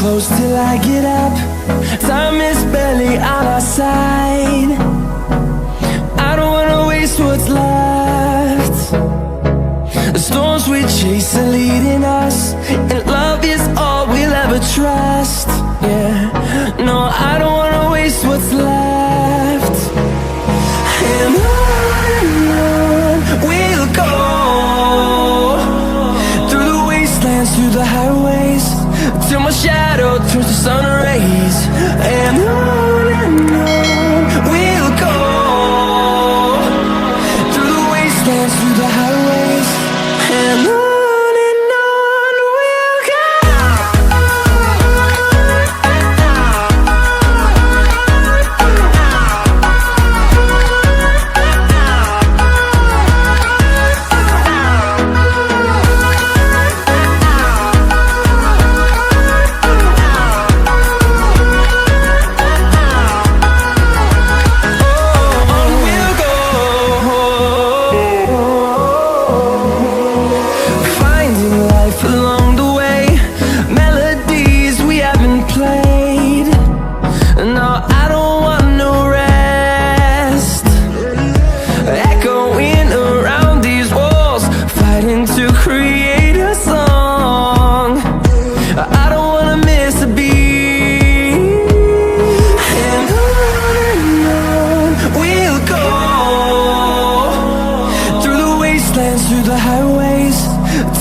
close till I get up. Time is barely on our side. I don't wanna waste what's left. The storms we chase are leading us, and love is all we'll ever trust. Yeah, no, I don't wanna waste what's left. And on we'll go, through the wastelands, through the highways, till my shadow turns to sun rays. And on we'll go, through the wastelands, through the highways, and on we'll go. Through the highways,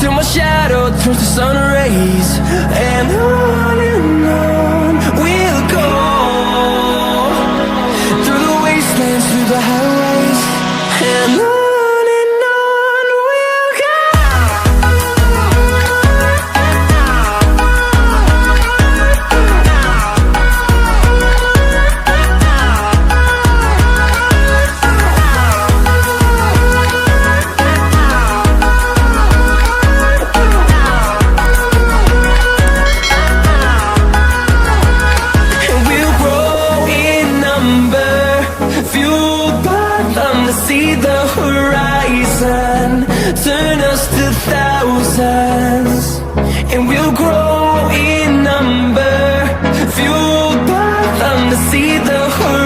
till my shadow turns to sun rays. And on we'll go, through the wastelands, through the highways, and on we'll go. See the horizon, turn us to thousands, and we'll grow in number, fueled by them to see the horizon.